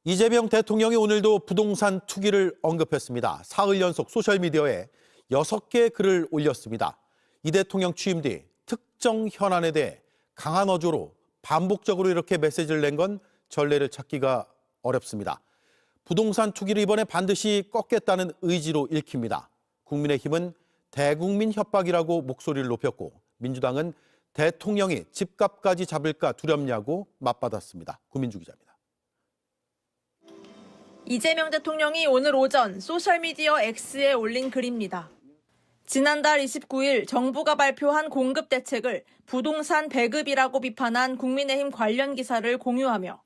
이재명 대통령이 오늘도 부동산 투기를 언급했습니다. 사흘 연속 소셜미디어에 6개의 글을 올렸습니다. 이 대통령 취임 뒤 특정 현안에 대해 강한 어조로 반복적으로 이렇게 메시지를 낸 건 전례를 찾기가 어렵습니다. 부동산 투기를 이번에 반드시 꺾겠다는 의지로 읽힙니다. 국민의힘은 대국민 협박이라고 목소리를 높였고 민주당은 대통령이 집값까지 잡을까 두렵냐고 맞받았습니다. 구민주 기자입니다. 이재명 대통령이 오늘 오전 소셜미디어 X에 올린 글입니다. 지난달 29일 정부가 발표한 공급 대책을 부동산 배급이라고 비판한 국민의힘 관련 기사를 공유하며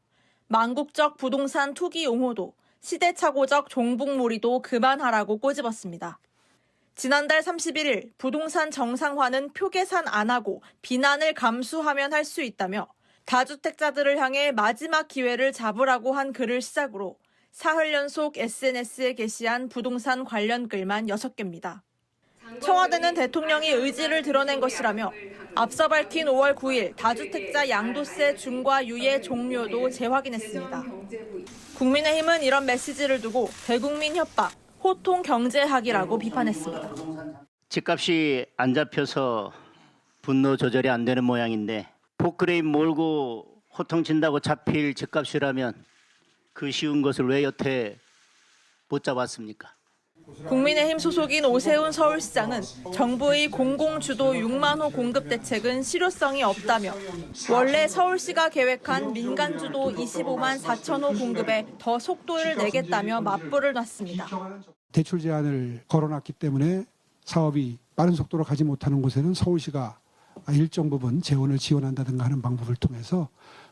망국적 부동산 투기 옹호도 시대착오적 종북몰이도 그만하라고 꼬집었습니다. 지난달 31일 부동산 정상화는 표계산 안 하고 비난을 감수하면 할 수 있다며 다주택자들을 향해 마지막 기회를 잡으라고 한 글을 시작으로 사흘 연속 SNS에 게시한 부동산 관련 글만 6개입니다. 청와대는 대통령이 의지를 드러낸 것이라며 앞서 밝힌 5월 9일 다주택자 양도세 중과 유예 종료도 재확인했습니다. 국민의힘은 이런 메시지를 두고 대국민 협박, 호통 경제학이라고 비판했습니다. 집값이 안 잡혀서 분노 조절이 안 되는 모양인데 포크레인 몰고 호통친다고 잡힐 집값이라면 그 쉬운 것을 왜 여태 못 잡았습니까? 국민의힘 소속인 오세훈 서울시장은 정부의 공공주도 6만 호 공급 대책은 실효성이 없다며 원래 서울시가 계획한 민간주도 25만 4천 호 공급에 더 속도를 내겠다며 맞불을 놨습니다. 대출 제한을 걸어놨기 때문에 사업이 빠른 속도로 가지 못하는 곳에는 서울시가 일정 부분 재원을 지원한다든가 하는 방법을 통해서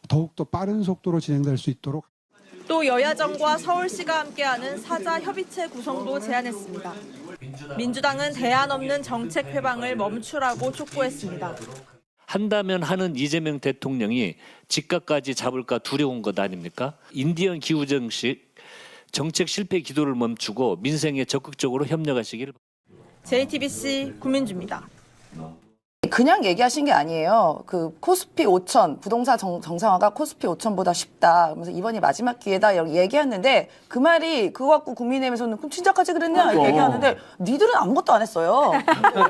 더욱더 빠른 속도로 진행될 수 있도록. 또 여야정과 서울시가 함께하는 사자협의체 구성도 제안했습니다. 민주당은 대안 없는 정책 회방을 멈추라고 촉구했습니다. 한다면 하는 이재명 대통령이 집값까지 잡을까 두려운 것 아닙니까? 인디언 기후정식 정책 실패 기도를 멈추고 민생에 적극적으로 협력하시기를. JTBC 구민주입니다. 그냥 얘기하신 게 아니에요. 그 코스피 5천, 부동산 정상화가 코스피 5천보다 쉽다. 그러면서 이번이 마지막 기회다 이렇게 얘기했는데 그 말이 그거 갖고 국민의힘에서는 그럼 진짜까지 그랬냐 이렇게 얘기하는데 니들은 아무것도 안 했어요.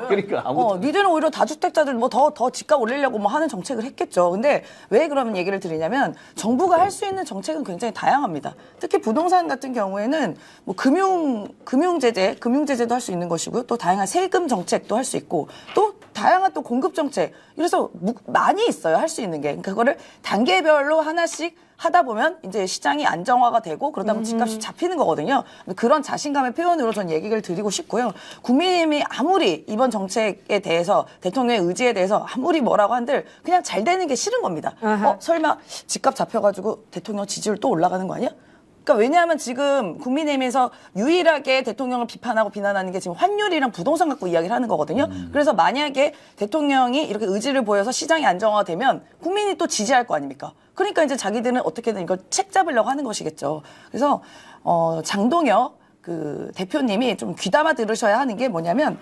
그러니까 니들은 오히려 다주택자들 뭐 더 집값 올리려고 뭐 하는 정책을 했겠죠. 근데 왜 그러면 얘기를 드리냐면 정부가 할 수 있는 정책은 굉장히 다양합니다. 특히 부동산 같은 경우에는 뭐 금융제재도 할 수 있는 것이고요. 또 다양한 세금 정책도 할 수 있고 또 다양한 또 공급 정책. 그래서 많이 있어요. 할 수 있는 게. 그러니까 그거를 단계별로 하나씩 하다 보면 이제 시장이 안정화가 되고 그러다 보면 집값이 잡히는 거거든요. 그런 자신감의 표현으로 전 얘기를 드리고 싶고요. 국민의힘이 아무리 이번 정책에 대해서 대통령의 의지에 대해서 아무리 뭐라고 한들 그냥 잘 되는 게 싫은 겁니다. 설마 집값 잡혀가지고 대통령 지지율 또 올라가는 거 아니야? 그러니까 왜냐하면 지금 국민의힘에서 유일하게 대통령을 비판하고 비난하는 게 지금 환율이랑 부동산 갖고 이야기를 하는 거거든요. 그래서 만약에 대통령이 이렇게 의지를 보여서 시장이 안정화되면 국민이 또 지지할 거 아닙니까? 그러니까 이제 자기들은 어떻게든 이걸 책 잡으려고 하는 것이겠죠. 그래서 장동혁 그 대표님이 좀 귀담아 들으셔야 하는 게 뭐냐면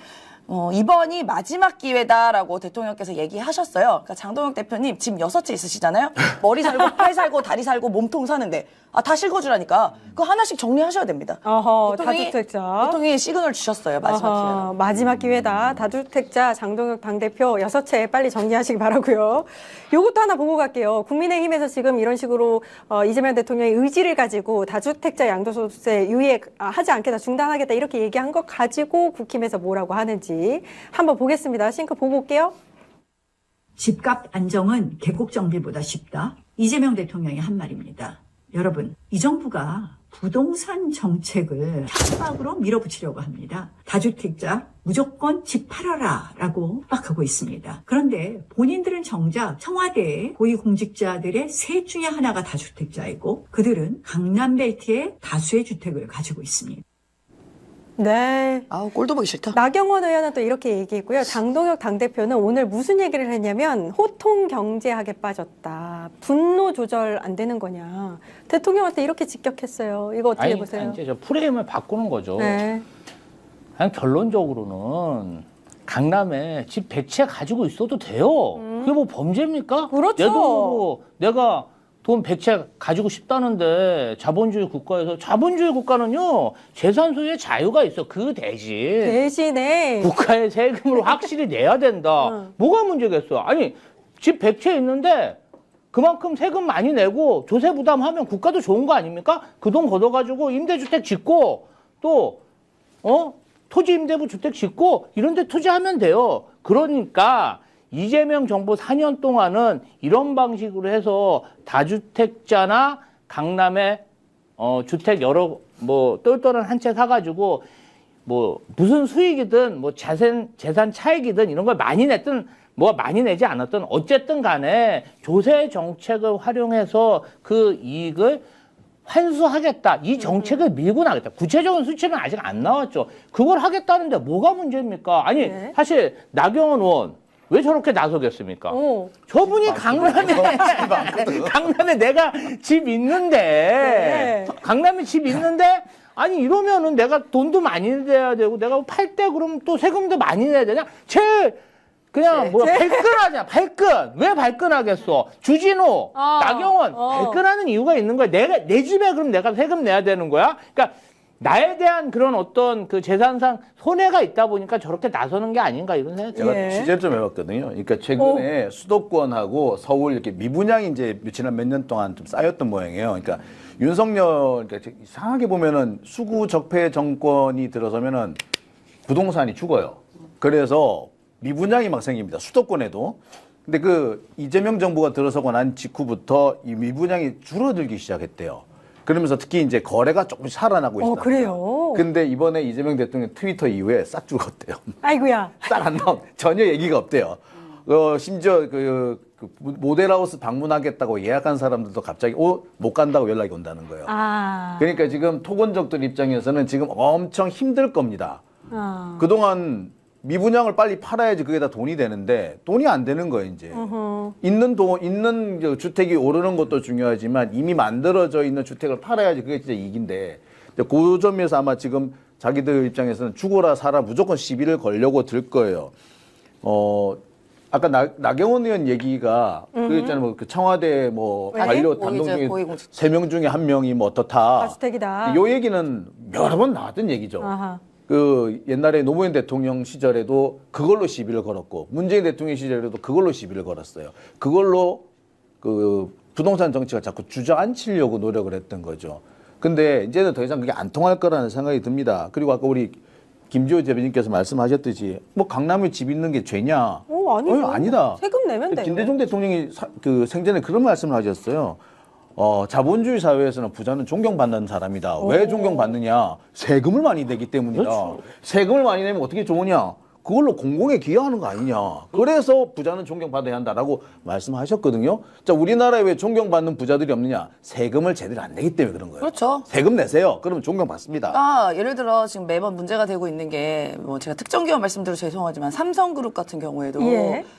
이번이 마지막 기회다라고 대통령께서 얘기하셨어요. 그러니까 장동혁 대표님 지금 6채 있으시잖아요. 머리 살고 팔 살고 다리 살고 몸통 사는데 다 실거주라니까 그거 하나씩 정리하셔야 됩니다. 다주택자. 대통령이 시그널 주셨어요. 마지막 기회다. 마지막 기회다. 다주택자 장동혁 당대표 6채 빨리 정리하시기 바라고요. 요것도 하나 보고 갈게요. 국민의힘에서 지금 이런 식으로 이재명 대통령의 의지를 가지고 다주택자 양도소득세 유예하지 않겠다, 중단하겠다 이렇게 얘기한 것 가지고 국힘에서 뭐라고 하는지 한번 보겠습니다. 싱크 보고 올게요. 집값 안정은 개국 정비보다 쉽다. 이재명 대통령이 한 말입니다. 여러분, 이 정부가 부동산 정책을 협박으로 밀어붙이려고 합니다. 다주택자 무조건 집 팔아라 라고 협박하고 있습니다. 그런데 본인들은 정작 청와대의 고위공직자들의 셋 중에 하나가 다주택자이고 그들은 강남벨트에 다수의 주택을 가지고 있습니다. 네. 꼴도 보기 싫다. 나경원 의원은 또 이렇게 얘기했고요. 장동혁 당대표는 오늘 무슨 얘기를 했냐면 호통 경제학에 빠졌다. 분노 조절 안 되는 거냐. 대통령한테 이렇게 직격했어요. 이거 어떻게 보세요? 이제 저 프레임을 바꾸는 거죠. 네. 그냥 결론적으로는 강남에 집 100채 가지고 있어도 돼요. 그게 뭐 범죄입니까? 그렇죠. 내 돈으로 내가 돈 100채 가지고 싶다는데 자본주의 국가에서 자본주의 국가는요 재산 소유의 자유가 있어. 그 대신에 국가의 세금을 확실히 내야 된다. 뭐가 문제겠어? 아니 집 100채 있는데 그만큼 세금 많이 내고 조세 부담하면 국가도 좋은 거 아닙니까? 그 돈 걷어가지고 임대주택 짓고 또 토지 임대부 주택 짓고 이런 데 투자하면 돼요. 그러니까 이재명 정부 4년 동안은 이런 방식으로 해서 다주택자나 강남에 주택 여러 뭐 똘똘한 한 채 사가지고 뭐 무슨 수익이든 뭐 재산 차익이든 이런 걸 많이 냈든 뭐 많이 내지 않았든 어쨌든 간에 조세 정책을 활용해서 그 이익을 환수하겠다. 이 정책을 밀고 나가겠다. 구체적인 수치는 아직 안 나왔죠. 그걸 하겠다는데 뭐가 문제입니까? 아니 네. 사실 나경원 의원 왜 저렇게 나서겠습니까? 저분이 강남에 내가 집 있는데 강남에 집 있는데 아니 이러면은 내가 돈도 많이 내야 되고 내가 팔 때 그럼 또 세금도 많이 내야 되냐? 제일 그냥 뭐야 발끈하냐 발끈. 왜 발끈하겠어? 주진우, 나경원 발끈하는 이유가 있는 거야. 내 집에 그럼 내가 세금 내야 되는 거야? 그러니까 나에 대한 그런 어떤 그 재산상 손해가 있다 보니까 저렇게 나서는 게 아닌가 이런 생각이 제가 들어요. 취재를 좀 해봤거든요. 그러니까 최근에 수도권하고 서울 이렇게 미분양이 이제 지난 몇 년 동안 좀 쌓였던 모양이에요. 그러니까 윤석열 그러니까 이상하게 보면은 수구 적폐 정권이 들어서면은 부동산이 죽어요. 그래서 미분양이 막 생깁니다. 수도권에도. 근데 그 이재명 정부가 들어서고 난 직후부터 이 미분양이 줄어들기 시작했대요. 그러면서 특히 이제 거래가 조금씩 살아나고 있어요. 그래요? 근데 이번에 이재명 대통령 트위터 이후에 싹 죽었대요. 아이고야. 싹 안 나온 전혀 얘기가 없대요. 심지어 그 모델하우스 방문하겠다고 예약한 사람들도 갑자기 못 간다고 연락이 온다는 거예요. 그러니까 지금 토건족들 입장에서는 지금 엄청 힘들 겁니다. 그동안 미분양을 빨리 팔아야지 그게 다 돈이 되는데 돈이 안 되는 거예요 이제. 있는 주택이 오르는 것도 중요하지만 이미 만들어져 있는 주택을 팔아야지 그게 진짜 이익인데 그 점에서 아마 지금 자기들 입장에서는 죽어라 살아 무조건 시비를 걸려고 들 거예요. 아까 나경원 의원 얘기가 그 있잖아요. 뭐 그 청와대 뭐 관료 단독 중에 3명 중에 1명이 뭐 어떻다. 다주택이다. 요 얘기는 여러 번 나왔던 얘기죠. 그 옛날에 노무현 대통령 시절에도 그걸로 시비를 걸었고 문재인 대통령 시절에도 그걸로 시비를 걸었어요. 그걸로 그 부동산 정치가 자꾸 주저앉히려고 노력을 했던 거죠. 근데 이제는 더 이상 그게 안 통할 거라는 생각이 듭니다. 그리고 아까 우리 김지호 대변인께서 말씀하셨듯이 뭐 강남에 집 있는 게 죄냐? 아니요. 아니다. 세금 내면 돼요. 김대중 대통령이 그 생전에 그런 말씀을 하셨어요. 자본주의 사회에서는 부자는 존경받는 사람이다. 왜 존경받느냐? 세금을 많이 내기 때문이다. 그렇죠. 세금을 많이 내면 어떻게 좋으냐? 그걸로 공공에 기여하는 거 아니냐. 그래서 부자는 존경받아야 한다라고 말씀하셨거든요. 자, 우리나라에 왜 존경받는 부자들이 없느냐? 세금을 제대로 안 내기 때문에 그런 거예요. 그렇죠. 세금 내세요. 그러면 존경받습니다. 예를 들어 지금 매번 문제가 되고 있는 게 뭐 제가 특정 기업 말씀드려 죄송하지만 삼성그룹 같은 경우에도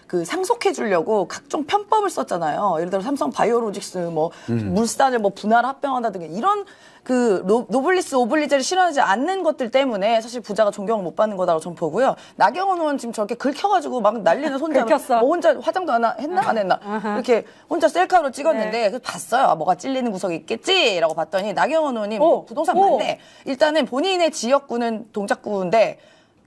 그 상속해 주려고 각종 편법을 썼잖아요. 예를 들어 삼성 바이오로직스 뭐 물산을 뭐 분할 합병한다든가 이런 그 노블리스 오블리제를 실현하지 않는 것들 때문에 사실 부자가 존경을 못 받는 거다라고 저는 보고요. 나경원 의원 지금 저렇게 긁혀가지고 막 난리는 혼자 뭐 혼자 화장도 했나 안 했나 이렇게 혼자 셀카로 찍었는데 그래서 봤어요. 뭐가 찔리는 구석이 있겠지라고 봤더니 나경원 의원이 뭐 부동산 맞네. 일단은 본인의 지역구는 동작구인데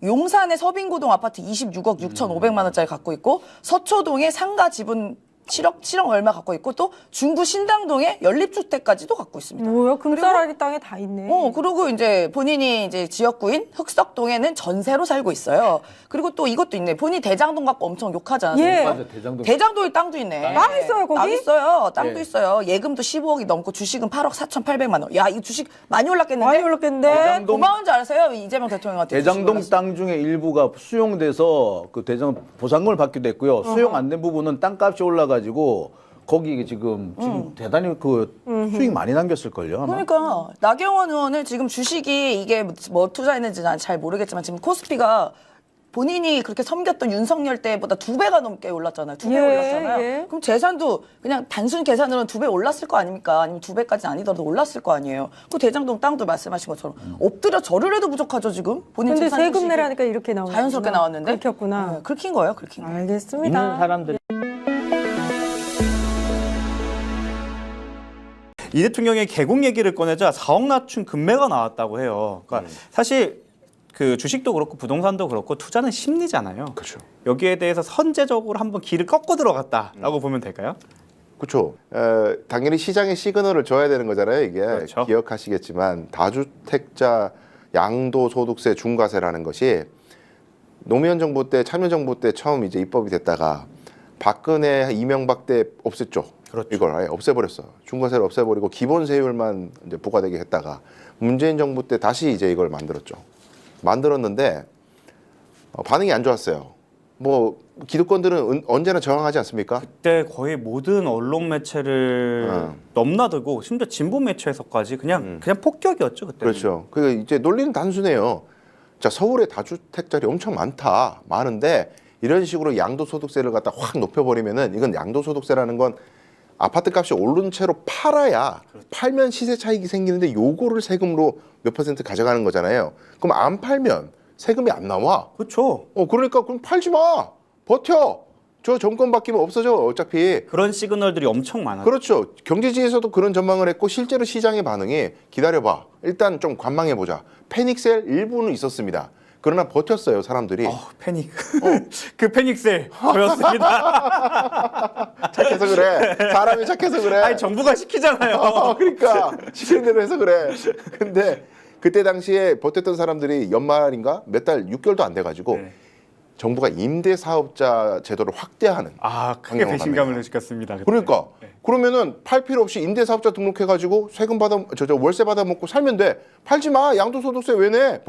용산의 서빙고동 아파트 26억 6,500만 원짜리 갖고 있고 서초동의 상가 지분 7억 얼마 갖고 있고 또 중구 신당동에 연립주택까지도 갖고 있습니다. 뭐야? 금싸라기 땅에 다 있네. 그리고 이제 본인이 이제 지역구인 흑석동에는 전세로 살고 있어요. 그리고 또 이것도 있네. 본인이 대장동 갖고 엄청 욕하지 않았습니까? 맞아, 대장동에 땅도 있네. 땅 있어요, 거기? 땅 있어요. 땅도 있어요. 예금도 15억이 넘고 주식은 8억 4,800만 원. 야, 이 주식 많이 올랐겠는데? 많이 올랐겠는데? 고마운 줄 아세요? 이재명 대통령한테. 대장동 땅 중에 일부가 수용돼서 그 대장 보상금을 받기도 했고요. 수용 안 된 부분은 땅값이 올라가지고 거기 지금 대단히 그 수익 많이 남겼을걸요. 아마. 그러니까 나경원 의원은 지금 주식이 이게 뭐 투자했는지 난 잘 모르겠지만 지금 코스피가 본인이 그렇게 섬겼던 윤석열 때보다 2배가 넘게 올랐잖아요. 2배 올랐잖아요. 그럼 재산도 그냥 단순 계산으로는 2배 올랐을 거 아닙니까? 아니면 2배까지는 아니더라도 올랐을 거 아니에요. 그 대장동 땅도 말씀하신 것처럼 엎드려 절을 해도 부족하죠 지금. 본인 근데 재산 세금 주식이 내라니까 이렇게 나오는 자연스럽게 나왔는데. 긁혔구나. 긁힌 거예요. 긁힌 거. 알겠습니다. 있는 사람들 이 대통령의 개공 얘기를 꺼내자 4억 낮춘 금매가 나왔다고 해요. 그러니까 사실 그 주식도 그렇고 부동산도 그렇고 투자는 심리잖아요. 그렇죠. 여기에 대해서 선제적으로 한번 길을 꺾어 들어갔다라고 보면 될까요? 그렇죠. 당연히 시장에 시그널을 줘야 되는 거잖아요. 이게 그렇죠. 기억하시겠지만 다주택자 양도소득세 중과세라는 것이 노무현 정부 때 참여정부 때 처음 이제 입법이 됐다가 박근혜 이명박 때 없앴죠. 그렇죠. 이걸 아예 없애버렸어. 중과세를 없애버리고 기본 세율만 이제 부과되게 했다가 문재인 정부 때 다시 이제 이걸 만들었죠. 만들었는데 반응이 안 좋았어요. 뭐 기득권들은 언제나 저항하지 않습니까? 그때 거의 모든 언론 매체를 넘나들고 심지어 진보 매체에서까지 그냥 폭격이었죠 그때. 그렇죠. 그 이제 논리는 단순해요. 자, 서울에 다주택자리 엄청 많은데 이런 식으로 양도소득세를 갖다 확 높여버리면은 이건 양도소득세라는 건 아파트 값이 오른 채로 팔아야 팔면 시세 차익이 생기는데 요거를 세금으로 몇 퍼센트 가져가는 거잖아요. 그럼 안 팔면 세금이 안 나와. 그렇죠. 그러니까 그럼 팔지 마. 버텨. 저 정권 바뀌면 없어져. 어차피. 그런 시그널들이 엄청 많아요. 그렇죠. 경제지에서도 그런 전망을 했고 실제로 시장의 반응이 기다려봐. 일단 좀 관망해보자. 패닉셀 일부는 있었습니다. 그러나 버텼어요, 사람들이. 패닉. 그 패닉셀 저였습니다. 착해서 그래. 사람이 착해서 그래. 아니 정부가 시키잖아요. 그러니까 시키는 대로 해서 그래. 근데 그때 당시에 버텼던 사람들이 연말인가 몇 달 6개월도 안 돼가지고 정부가 임대사업자 제도를 확대하는. 크게 방향으로 배신감을 갑니다. 느꼈습니다. 그때. 그러니까 그러면은 팔 필요 없이 임대사업자 등록해가지고 세금 받아 월세 받아 먹고 살면 돼. 팔지 마. 양도소득세 왜 내?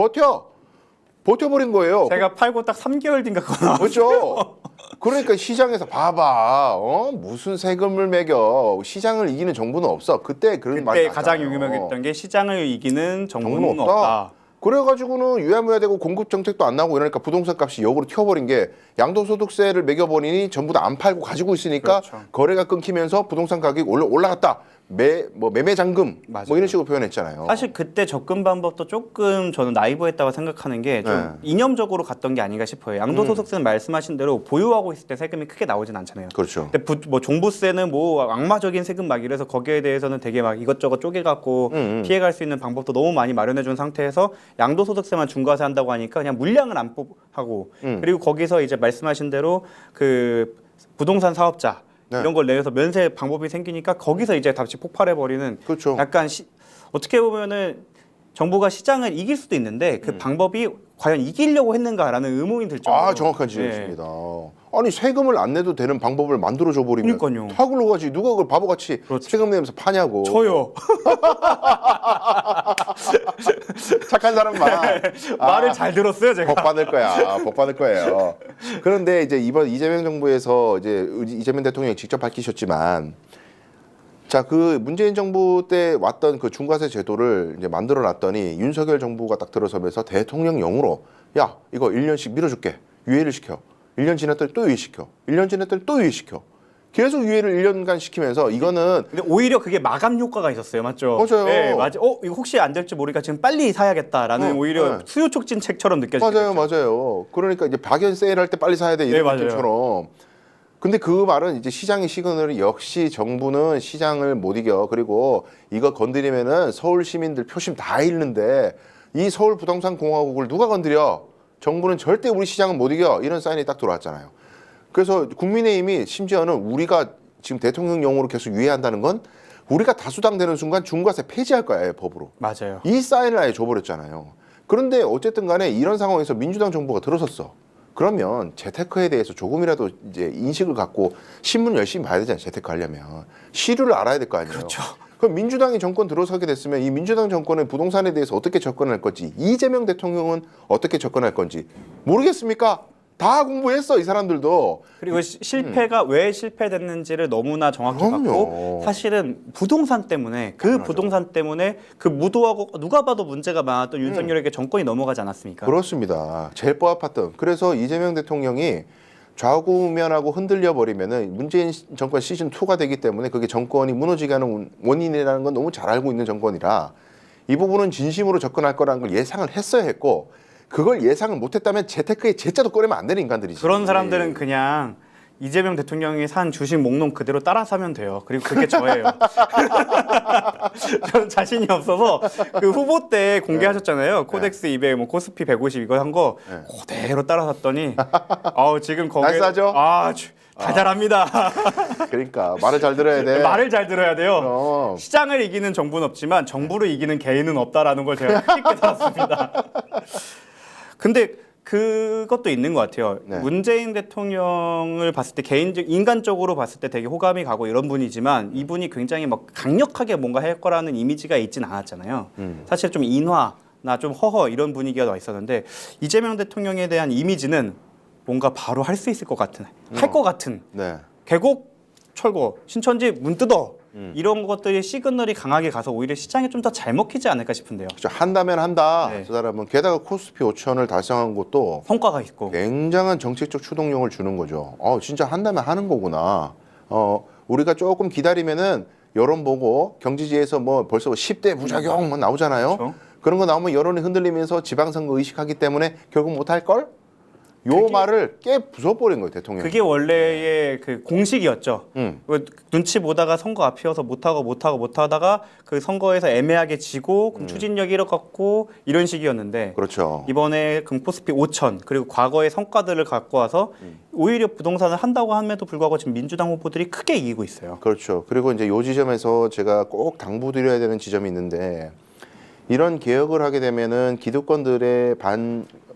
버텨버린 거예요. 제가 팔고 딱 3개월 뒤인가 그거 나왔어요. 그렇죠. 그러니까 시장에서 봐봐. 무슨 세금을 매겨. 시장을 이기는 정부는 없어. 그때 그런 말이 그때 가장 나왔잖아요. 유명했던 게 시장을 이기는 정부는 정부는 없다. 그래가지고는 유야무야되고 공급 정책도 안 나오고 이러니까 부동산 값이 역으로 튀어버린 게 양도소득세를 매겨버리니 전부 다 안 팔고 가지고 있으니까 그렇죠. 거래가 끊기면서 부동산 가격이 올라갔다. 매매 잔금 맞아요. 뭐 이런 식으로 표현했잖아요. 사실 그때 접근 방법도 조금 저는 나이브했다고 생각하는 게 좀 이념적으로 갔던 게 아닌가 싶어요. 양도소득세는 말씀하신 대로 보유하고 있을 때 세금이 크게 나오진 않잖아요. 그렇죠. 근데 뭐 종부세는 뭐 악마적인 세금 막 이래서 거기에 대해서는 되게 막 이것저것 쪼개갖고 피해갈 수 있는 방법도 너무 많이 마련해준 상태에서 양도소득세만 중과세 한다고 하니까 그냥 물량을 안 하고 그리고 거기서 이제 말씀하신 대로 그 부동산 사업자 이런 걸 내서 면세 방법이 생기니까 거기서 이제 다시 폭발해버리는 그렇죠. 약간 어떻게 보면은 정부가 시장을 이길 수도 있는데 그 방법이 과연 이기려고 했는가라는 의문이 들 정도로. 정확한 지적입니다. 아니 세금을 안 내도 되는 방법을 만들어줘 버리면 그러니까요. 다 굴러가지. 누가 그걸 바보같이 그렇죠. 세금 내면서 파냐고. 저요. 착한 사람만. 말을 잘 들었어요 제가. 복 받을 거야. 복 받을 거예요. 그런데 이제 이번 이재명 정부에서 이제 이재명 대통령이 직접 밝히셨지만, 자, 그 문재인 정부 때 왔던 그 중과세 제도를 이제 만들어 놨더니 윤석열 정부가 딱 들어서면서 대통령령으로 야, 이거 1년씩 밀어줄게. 유예를 시켜. 1년 지났더니 또 유예시켜. 1년 지났더니 또 유예시켜. 계속 유예를 1년간 시키면서 이거는 근데 오히려 그게 마감 효과가 있었어요, 맞죠? 맞아요. 네, 맞아. 이거 혹시 안 될지 모르니까 지금 빨리 사야겠다라는 오히려 수요 촉진책처럼 느껴지죠. 맞아요. 그러니까 이제 박연 세일할 때 빨리 사야 돼 이런 맞아요. 느낌처럼. 근데 그 말은 이제 시장의 시그널이 역시 정부는 시장을 못 이겨. 그리고 이거 건드리면은 서울 시민들 표심 다 잃는데 이 서울 부동산 공화국을 누가 건드려? 정부는 절대 우리 시장은 못 이겨. 이런 사인이 딱 들어왔잖아요. 그래서 국민의힘이 심지어는 우리가 지금 대통령령으로 계속 유예한다는 건 우리가 다수당 되는 순간 중과세 폐지할 거야, 법으로. 맞아요. 이 사인을 아예 줘버렸잖아요. 그런데 어쨌든 간에 이런 상황에서 민주당 정부가 들어섰어. 그러면 재테크에 대해서 조금이라도 이제 인식을 갖고 신문 열심히 봐야 되잖아요. 재테크 하려면. 시류를 알아야 될 거 아니에요. 그렇죠. 그럼 민주당이 정권 들어서게 됐으면 이 민주당 정권은 부동산에 대해서 어떻게 접근할 건지, 이재명 대통령은 어떻게 접근할 건지 모르겠습니까? 다 공부했어, 이 사람들도. 그리고 실패가 왜 실패됐는지를 너무나 정확히 그럼요. 봤고 사실은 부동산 때문에 부동산 때문에 그 무도하고 누가 봐도 문제가 많았던 윤석열에게 정권이 넘어가지 않았습니까? 그렇습니다. 제일 뽀아팠던. 그래서 이재명 대통령이 좌우면하고 흔들려 버리면은 문재인 정권 시즌 2가 되기 때문에 그게 정권이 무너지게 하는 원인이라는 건 너무 잘 알고 있는 정권이라 이 부분은 진심으로 접근할 거라는 걸 예상을 했어야 했고, 그걸 예상을 못했다면 재테크에 재자도 꺼내면 안 되는 인간들이지. 그런 사람들은 그냥 이재명 대통령이 산 주식 목록 그대로 따라 사면 돼요. 그리고 그게 저예요. 저는 자신이 없어서 그 후보 때 공개하셨잖아요. 코덱스 200, 뭐 코스피 150 이거 한 거 그대로 따라 샀더니 지금 거기에 날 싸죠? 달달합니다. 그러니까 말을 잘 들어야 돼. 말을 잘 들어야 돼요. 그럼. 시장을 이기는 정부는 없지만 정부를 이기는 개인은 없다라는 걸 제가 크게 깨달았습니다. 근데 그것도 있는 것 같아요. 네. 문재인 대통령을 봤을 때 인간적으로 봤을 때 되게 호감이 가고 이런 분이지만 이분이 굉장히 막 강력하게 뭔가 할 거라는 이미지가 있진 않았잖아요. 사실 좀 인화나 좀 허허 이런 분위기가 와 있었는데 이재명 대통령에 대한 이미지는 뭔가 바로 할 수 있을 것 같은, 할 것 같은. 네. 계곡 철거, 신천지 문 뜯어 이런 것들이 시그널이 강하게 가서 오히려 시장에 좀 더 잘 먹히지 않을까 싶은데요. 그렇죠. 한다면 한다. 네. 저 사람은 게다가 코스피 5천을 달성한 것도 성과가 있고. 굉장한 정책적 추동력을 주는 거죠. 진짜 한다면 하는 거구나. 우리가 조금 기다리면은 여론 보고 경지지에서 뭐 벌써 10대 부작용 뭐 나오잖아요. 그렇죠. 그런 거 나오면 여론이 흔들리면서 지방선거 의식하기 때문에 결국 못할 걸? 요 말을 깨 부숴버린 거예요, 대통령이. 그게 원래의 그 공식이었죠. 눈치 보다가 선거 앞이어서 못하다가 그 선거에서 애매하게 지고 그럼 추진력이 잃어갔고 이런 식이었는데 그렇죠. 이번에 금코스피 5천 그리고 과거의 성과들을 갖고 와서 오히려 부동산을 한다고 함에도 불구하고 지금 민주당 후보들이 크게 이기고 있어요. 그렇죠. 그리고 이제 요 지점에서 제가 꼭 당부드려야 되는 지점이 있는데 이런 개혁을 하게 되면은 기득권들의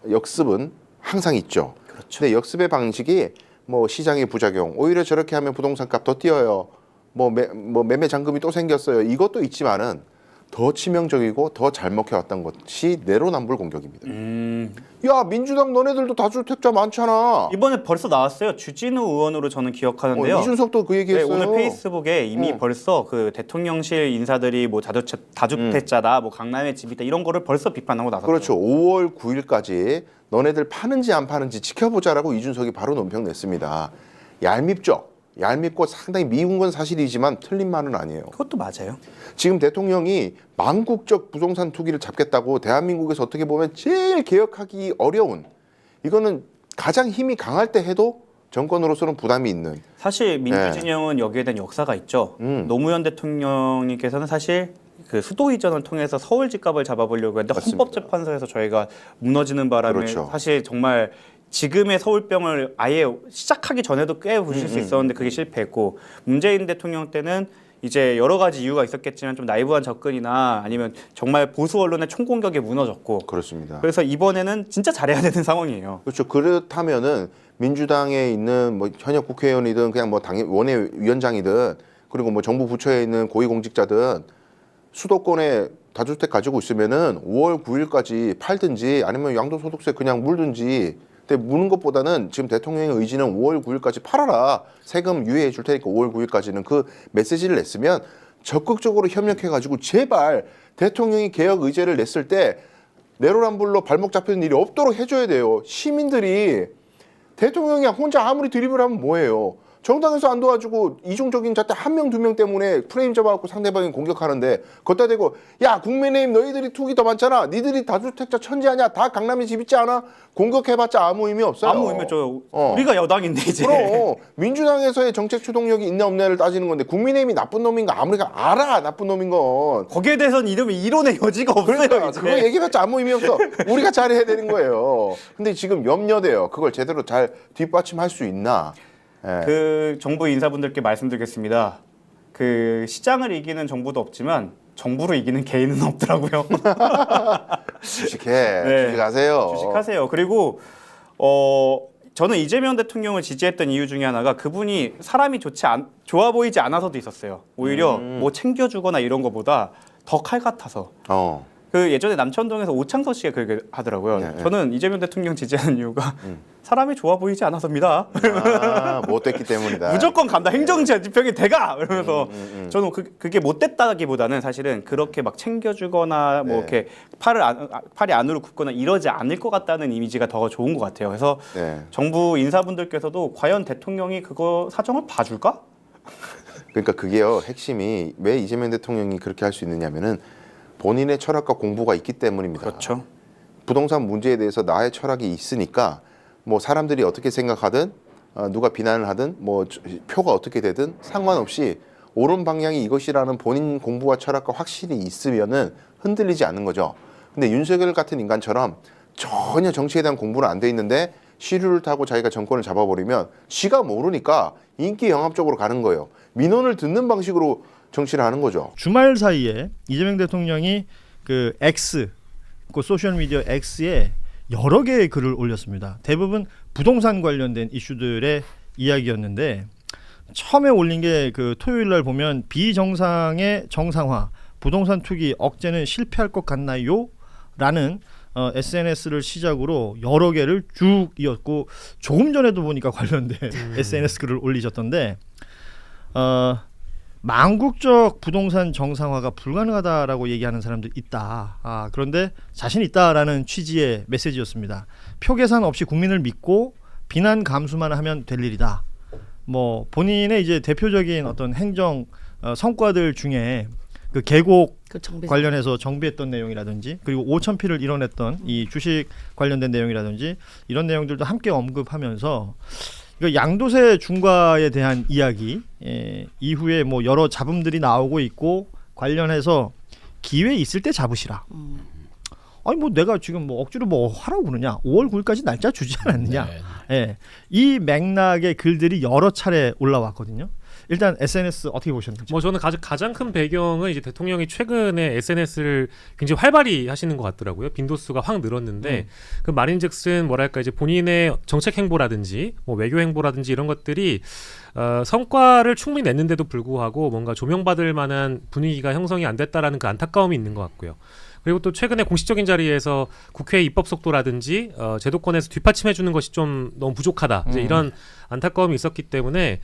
역습은 항상 있죠. 그렇죠. 근데 역습의 방식이 뭐 시장의 부작용, 오히려 저렇게 하면 부동산 값 더 뛰어요. 뭐 매매 잔금이 또 생겼어요. 이것도 있지만은 더 치명적이고 더 잘 먹혀왔던 것이 내로남불 공격입니다. 야, 민주당 너네들도 다주택자 많잖아. 이번에 벌써 나왔어요. 주진우 의원으로 저는 기억하는데요. 이준석도 그 얘기했어요. 네, 오늘 페이스북에 이미 벌써 그 대통령실 인사들이 뭐 다주택자다, 뭐 강남에 집 있다 이런 거를 벌써 비판하고 나섰죠. 그렇죠. 5월 9일까지 너네들 파는지 안 파는지 지켜보자라고 이준석이 바로 논평 냈습니다. 얄밉죠. 얄밉고 상당히 미운 건 사실이지만 틀린 말은 아니에요. 그것도 맞아요. 지금 대통령이 망국적 부동산 투기를 잡겠다고 대한민국에서 어떻게 보면 제일 개혁하기 어려운, 이거는 가장 힘이 강할 때 해도 정권으로서는 부담이 있는. 사실 민주진영은 여기에 대한 역사가 있죠. 노무현 대통령님께서는 사실 그 수도 이전을 통해서 서울 집값을 잡아보려고 했는데 맞습니다. 헌법재판소에서 저희가 무너지는 바람에 그렇죠. 사실 정말 지금의 서울병을 아예 시작하기 전에도 꽤 부실 수 있었는데 그게 실패했고 문재인 대통령 때는 이제 여러 가지 이유가 있었겠지만 좀 나이브한 접근이나 아니면 정말 보수 언론의 총공격에 무너졌고 그렇습니다. 그래서 이번에는 진짜 잘해야 되는 상황이에요. 그렇죠. 그렇다면은 민주당에 있는 뭐 현역 국회의원이든 그냥 뭐 당의 원외위원장이든 그리고 뭐 정부 부처에 있는 고위공직자든 수도권에 다주택 가지고 있으면은 5월 9일까지 팔든지 아니면 양도소득세 그냥 물든지. 근데 무는 것보다는 지금 대통령의 의지는 5월 9일까지 팔아라. 세금 유예해 줄 테니까 5월 9일까지는 그 메시지를 냈으면 적극적으로 협력해가지고 제발 대통령이 개혁 의제를 냈을 때 내로남불로 발목 잡히는 일이 없도록 해줘야 돼요. 시민들이 대통령이 혼자 아무리 드립을 하면 뭐해요. 정당에서 안 도와주고 이중적인 잣대 한 명, 두 명 때문에 프레임 잡아갖고 상대방이 공격하는데 걷다 대고 야 국민의힘 너희들이 투기 더 많잖아. 니들이 다주택자 천지 아니야. 다 강남에 집 있지 않아? 공격해봤자 아무 의미 없어요. 아무 의미 없죠. 우리가 여당인데 이제. 그럼 민주당에서의 정책 추동력이 있나 없나를 따지는 건데 국민의힘이 나쁜 놈인가 아무리가 알아 나쁜 놈인 건. 거기에 대해서는 이론의 여지가 없어요. 그러니까 이제. 그거 얘기해봤자 아무 의미 없어. 우리가 잘해야 되는 거예요. 근데 지금 염려돼요. 그걸 제대로 잘 뒷받침할 수 있나. 예. 그 정부 인사분들께 말씀드리겠습니다. 그 시장을 이기는 정부도 없지만 정부를 이기는 개인은 없더라고요. 주식하세요. 주식하세요. 그리고 저는 이재명 대통령을 지지했던 이유 중에 하나가 그분이 사람이 좋아 보이지 않아서도 있었어요. 오히려 뭐 챙겨주거나 이런 거보다 더 칼 같아서. 그 예전에 남천동에서 오창석 씨가 그렇게 하더라고요. 저는 이재명 대통령 지지하는 이유가 사람이 좋아 보이지 않아서입니다. 못됐기 때문이다. 무조건 간다. 행정지평이 대가. 이러면서 저는 그게 못됐다기보다는 사실은 그렇게 막 챙겨주거나 뭐 이렇게 팔이 안으로 굽거나 이러지 않을 것 같다는 이미지가 더 좋은 것 같아요. 그래서 정부 인사분들께서도 과연 대통령이 그거 사정을 봐줄까? 그러니까 그게요. 핵심이 왜 이재명 대통령이 그렇게 할 수 있느냐면은 본인의 철학과 공부가 있기 때문입니다. 그렇죠. 부동산 문제에 대해서 나의 철학이 있으니까 뭐 사람들이 어떻게 생각하든 누가 비난을 하든 뭐 표가 어떻게 되든 상관없이 옳은 방향이 이것이라는 본인 공부와 철학과 확실히 있으면은 흔들리지 않는 거죠. 근데 윤석열 같은 인간처럼 전혀 정치에 대한 공부는 안 돼 있는데 시류를 타고 자기가 정권을 잡아버리면 지가 모르니까 인기 영합적으로 가는 거예요. 민원을 듣는 방식으로 정치를 하는 거죠. 주말 사이에 이재명 대통령이 그 X, 그 소셜 미디어 X에 여러 개의 글을 올렸습니다. 대부분 부동산 관련된 이슈들의 이야기였는데 처음에 올린 게 그 토요일 날 보면 비정상의 정상화, 부동산 투기 억제는 실패할 것 같나요? 라는 SNS를 시작으로 여러 개를 쭉 이었고 조금 전에도 보니까 관련된 SNS 글을 올리셨던데 망국적 부동산 정상화가 불가능하다라고 얘기하는 사람도 있다. 그런데 자신 있다라는 취지의 메시지였습니다. 표 계산 없이 국민을 믿고 비난 감수만 하면 될 일이다. 뭐 본인의 이제 대표적인 어떤 행정 성과들 중에 그 계곡 관련해서 정비했던 내용이라든지 그리고 5,000피를 이뤄냈던 이 주식 관련된 내용이라든지 이런 내용들도 함께 언급하면서 양도세 중과에 대한 이야기 이후에 뭐 여러 잡음들이 나오고 있고 관련해서 기회 있을 때 잡으시라. 아니 뭐 내가 지금 뭐 억지로 뭐 하라고 그러냐? 5월 9일까지 날짜 주지 않았느냐? 예. 이 맥락의 글들이 여러 차례 올라왔거든요. 일단 SNS 어떻게 보셨는지? 뭐 저는 가장 큰 배경은 이제 대통령이 최근에 SNS를 굉장히 활발히 하시는 것 같더라고요. 빈도수가 확 늘었는데 그 말인즉슨 뭐랄까 이제 본인의 정책 행보라든지 뭐 외교 행보라든지 이런 것들이 성과를 충분히 냈는데도 불구하고 뭔가 조명받을 만한 분위기가 형성이 안 됐다라는 그 안타까움이 있는 것 같고요. 그리고 또 최근에 공식적인 자리에서 국회 입법 속도라든지 제도권에서 뒷받침해 주는 것이 좀 너무 부족하다. 이제 이런 안타까움이 있었기 때문에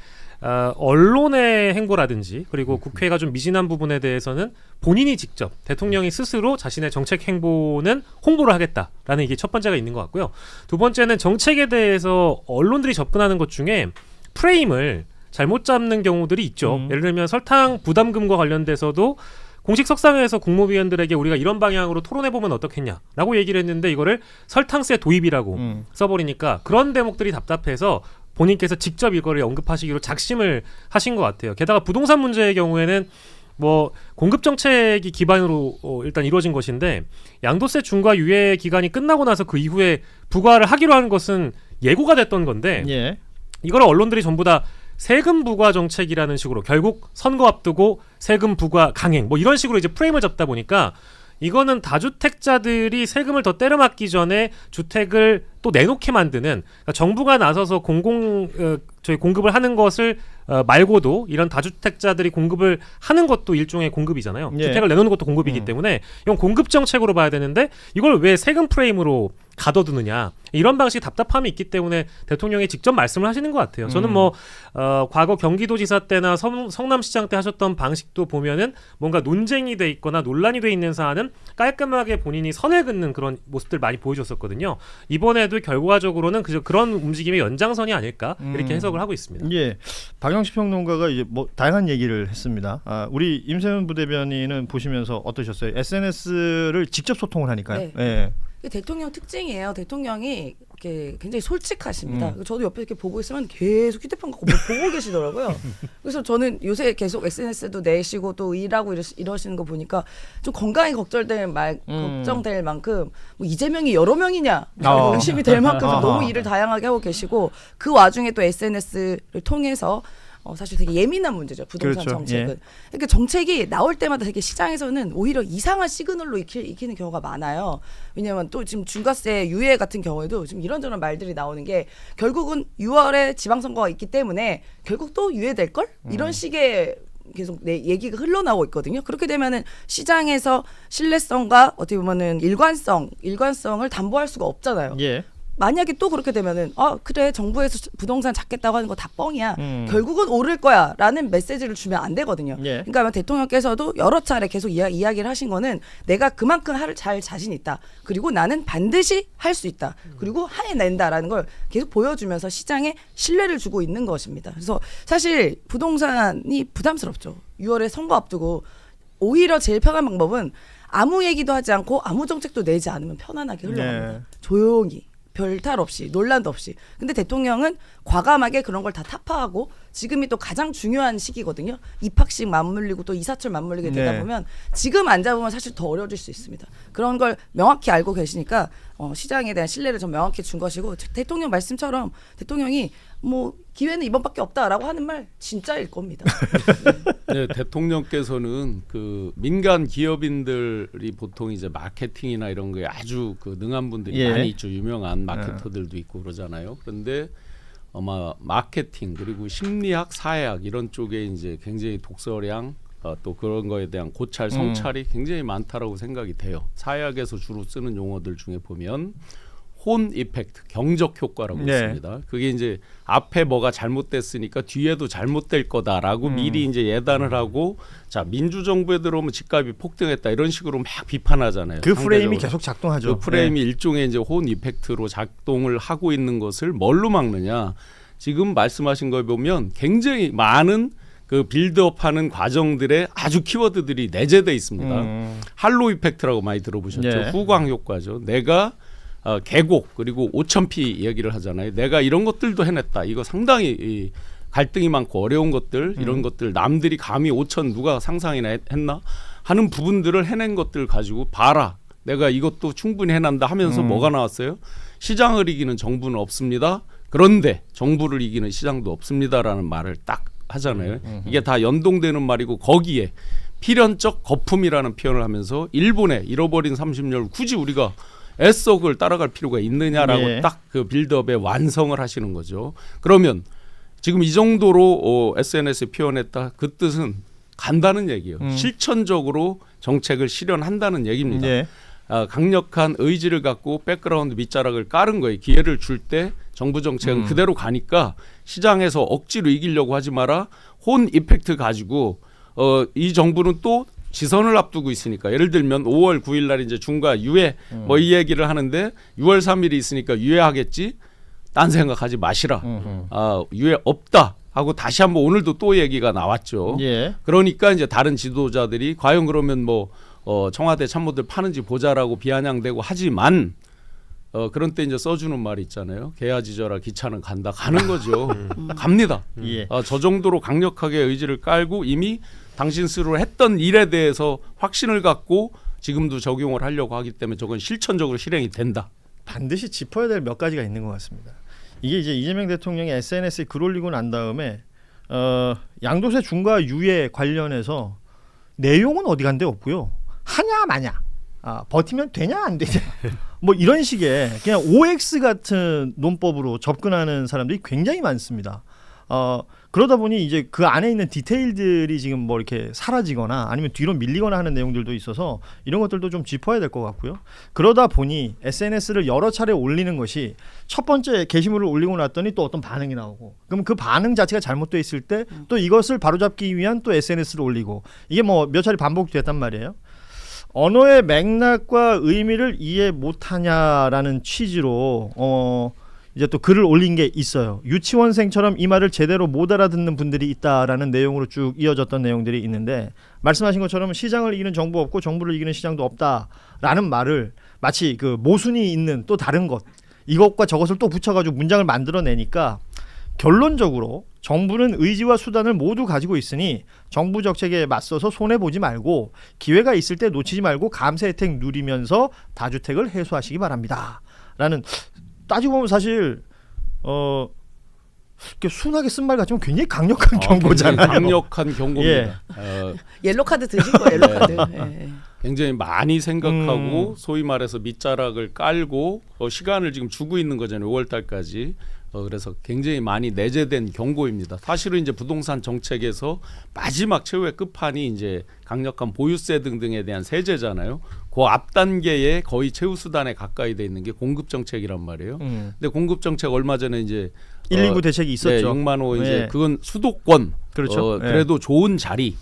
언론의 행보라든지 그리고 국회가 좀 미진한 부분에 대해서는 본인이 직접 대통령이 스스로 자신의 정책 행보는 홍보를 하겠다라는 이게 첫 번째가 있는 것 같고요. 두 번째는 정책에 대해서 언론들이 접근하는 것 중에 프레임을 잘못 잡는 경우들이 있죠. 예를 들면 설탕 부담금과 관련돼서도 공식 석상에서 국무위원들에게 우리가 이런 방향으로 토론해보면 어떻겠냐라고 얘기를 했는데 이거를 설탕세 도입이라고 써버리니까 그런 대목들이 답답해서 본인께서 직접 이거를 언급하시기로 작심을 하신 것 같아요. 게다가 부동산 문제의 경우에는 뭐 공급 정책이 기반으로 일단 이루어진 것인데 양도세 중과 유예 기간이 끝나고 나서 그 이후에 부과를 하기로 한 것은 예고가 됐던 건데 이걸 언론들이 전부 다 세금 부과 정책이라는 식으로 결국 선거 앞두고 세금 부과 강행 뭐 이런 식으로 이제 프레임을 잡다 보니까 이거는 다주택자들이 세금을 더 때려 맞기 전에 주택을 또 내놓게 만드는 그러니까 정부가 나서서 공급을 하는 것을 말고도 이런 다주택자들이 공급을 하는 것도 일종의 공급이잖아요. 주택을 내놓는 것도 공급이기 때문에 이건 공급 정책으로 봐야 되는데 이걸 왜 세금 프레임으로 가둬두느냐 이런 방식의 답답함이 있기 때문에 대통령이 직접 말씀을 하시는 것 같아요. 저는 뭐 과거 경기도지사 때나 성남시장 때 하셨던 방식도 보면은 뭔가 논쟁이 돼 있거나 논란이 돼 있는 사안은 깔끔하게 본인이 선을 긋는 그런 모습들 많이 보여줬었거든요. 이번에도 결과적으로는 그런 움직임의 연장선이 아닐까 이렇게 해석을 하고 있습니다. 예, 박영식 평론가가 이제 뭐 다양한 얘기를 했습니다. 우리 임세훈 부대변인은 보시면서 어떠셨어요? SNS를 직접 소통을 하니까요. 네. 대통령 특징이에요. 대통령이 이렇게 굉장히 솔직하십니다. 저도 옆에 이렇게 보고 있으면 계속 휴대폰 갖고 뭐 보고 계시더라고요. 그래서 저는 요새 계속 SNS도 내시고 또 일하고 이러시는 거 보니까 좀 건강이 걱정될 만큼 뭐 이재명이 여러 명이냐 의심이 될 만큼 너무 일을 다양하게 하고 계시고 그 와중에 또 SNS를 통해서 사실 되게 예민한 문제죠. 부동산 정책은. 그러니까 정책이 나올 때마다 되게 시장에서는 오히려 이상한 시그널로 익히는 경우가 많아요. 왜냐하면 또 지금 중과세 유예 같은 경우에도 지금 이런저런 말들이 나오는 게 결국은 6월에 지방선거가 있기 때문에 결국 또 유예될 걸? 이런 식의 계속 얘기가 흘러나오고 있거든요. 그렇게 되면은 시장에서 신뢰성과 어떻게 보면은 일관성을 담보할 수가 없잖아요. 만약에 또 그렇게 되면은 그래 정부에서 부동산 잡겠다고 하는 거 다 뻥이야. 결국은 오를 거야 라는 메시지를 주면 안 되거든요. 그러니까 아마 대통령께서도 여러 차례 계속 이야기를 하신 거는 내가 그만큼 잘 자신 있다. 그리고 나는 반드시 할 수 있다. 그리고 해낸다라는 걸 계속 보여주면서 시장에 신뢰를 주고 있는 것입니다. 그래서 사실 부동산이 부담스럽죠. 6월에 선거 앞두고 오히려 제일 편한 방법은 아무 얘기도 하지 않고 아무 정책도 내지 않으면 편안하게 흘러갑니다. 조용히. 별탈 없이 논란도 없이. 근데 대통령은 과감하게 그런 걸 다 타파하고 지금이 또 가장 중요한 시기거든요. 입학식 맞물리고 또 이사철 맞물리게 되다 네. 보면 지금 안 잡으면 사실 더 어려워질 수 있습니다. 그런 걸 명확히 알고 계시니까 시장에 대한 신뢰를 좀 명확히 준 것이고 대통령 말씀처럼 대통령이 뭐 기회는 이번밖에 없다라고 하는 말 진짜일 겁니다. 네, 대통령께서는 그 민간 기업인들이 보통 이제 마케팅이나 이런 거에 아주 그 능한 분들이 예. 많이 있죠. 유명한 마케터들도 있고 그러잖아요. 그런데 아마 마케팅 그리고 심리학, 사회학 이런 쪽에 이제 굉장히 독서량 또 그런 거에 대한 고찰, 성찰이 굉장히 많다라고 생각이 돼요. 사회학에서 주로 쓰는 용어들 중에 보면 혼 이펙트, 경적 효과라고 네. 있습니다. 그게 이제 앞에 뭐가 잘못됐으니까 뒤에도 잘못될 거다라고 미리 이제 예단을 하고 자 민주정부에 들어오면 집값이 폭등했다 이런 식으로 막 비판하잖아요. 그 프레임이 상대적으로. 계속 작동하죠. 그 프레임이 네. 일종의 이제 혼 이펙트로 작동을 하고 있는 것을 뭘로 막느냐? 지금 말씀하신 걸 보면 굉장히 많은 그 빌드업하는 과정들의 아주 키워드들이 내재돼 있습니다. 할로 이펙트라고 많이 들어보셨죠? 네. 후광 효과죠. 내가 계곡 그리고 5,000피 얘기를 하잖아요. 내가 이런 것들도 해냈다. 이거 상당히 이 갈등이 많고 어려운 것들 이런 것들 남들이 감히 5,000 누가 상상이나 했나 하는 부분들을 해낸 것들 가지고 봐라. 내가 이것도 충분히 해낸다 하면서 뭐가 나왔어요? 시장을 이기는 정부는 없습니다. 그런데 정부를 이기는 시장도 없습니다라는 말을 딱 하잖아요. 이게 다 연동되는 말이고 거기에 필연적 거품이라는 표현을 하면서 일본의 잃어버린 30년을 굳이 우리가 애써 그걸 따라갈 필요가 있느냐라고 예. 딱 그 빌드업의 완성을 하시는 거죠. 그러면 지금 이 정도로 SNS에 표현했다. 그 뜻은 간다는 얘기예요. 실천적으로 정책을 실현한다는 얘기입니다. 예. 강력한 의지를 갖고 백그라운드 밑자락을 깔은 거예요. 기회를 줄 때 정부 정책은 그대로 가니까 시장에서 억지로 이기려고 하지 마라. 혼 이펙트 가지고 이 정부는 또 지선을 앞두고 있으니까 예를 들면 5월 9일 날 이제 중과 유예 뭐 이 얘기를 하는데 6월 3일이 있으니까 유예하겠지. 딴 생각하지 마시라. 유예 없다 하고 다시 한번 오늘도 또 얘기가 나왔죠. 예. 그러니까 이제 다른 지도자들이 과연 그러면 뭐 청와대 참모들 파는지 보자라고 비아냥대고 하지만 그런 때 이제 써주는 말이 있잖아요. 개야지져라 기차는 간다. 가는 거죠. 갑니다. 예. 저 정도로 강력하게 의지를 깔고 이미 당신 스스로 했던 일에 대해서 확신을 갖고 지금도 적용을 하려고 하기 때문에 저건 실천적으로 실행이 된다. 반드시 짚어야 될 몇 가지가 있는 것 같습니다. 이게 이제 이재명 대통령이 SNS에 글 올리고 난 다음에 양도세 중과 유예 관련해서 내용은 어디 간 데 없고요. 하냐 마냐, 버티면 되냐 안 되냐, 뭐 이런 식의 그냥 OX 같은 논법으로 접근하는 사람들이 굉장히 많습니다. 그러다 보니 이제 그 안에 있는 디테일들이 지금 뭐 이렇게 사라지거나 아니면 뒤로 밀리거나 하는 내용들도 있어서 이런 것들도 좀 짚어야 될 것 같고요. 그러다 보니 SNS를 여러 차례 올리는 것이 첫 번째 게시물을 올리고 났더니 또 어떤 반응이 나오고 그럼 그 반응 자체가 잘못돼 있을 때 또 이것을 바로잡기 위한 또 SNS를 올리고 이게 뭐 몇 차례 반복됐단 말이에요. 언어의 맥락과 의미를 이해 못하냐라는 취지로 이제 또 글을 올린 게 있어요. 유치원생처럼 이 말을 제대로 못 알아듣는 분들이 있다라는 내용으로 쭉 이어졌던 내용들이 있는데 말씀하신 것처럼 시장을 이기는 정부 없고 정부를 이기는 시장도 없다라는 말을 마치 그 모순이 있는 또 다른 것 이것과 저것을 또 붙여가지고 문장을 만들어내니까 결론적으로 정부는 의지와 수단을 모두 가지고 있으니 정부 정책에 맞서서 손해보지 말고 기회가 있을 때 놓치지 말고 감세 혜택 누리면서 다주택을 해소하시기 바랍니다. 라는 따지고 보면 사실 이렇게 순하게 쓴 말 같지만 굉장히 강력한 경고잖아요. 강력한 경고입니다. 옐로 카드 드신 거예요. 옐로 카드. 예. 굉장히 많이 생각하고 소위 말해서 밑자락을 깔고 시간을 지금 주고 있는 거잖아요. 5월 달까지. 그래서 굉장히 많이 내재된 경고입니다. 사실은 이제 부동산 정책에서 마지막 최후의 끝판이 이제 강력한 보유세 등등에 대한 세제잖아요. 그 앞 단계에 거의 최후 수단에 가까이 돼 있는 게 공급 정책이란 말이에요. 근데 공급 정책 얼마 전에 이제 119 대책이 있었죠. 6만 호 이제 네. 그건 수도권. 그렇죠. 그래도 좋은 자리.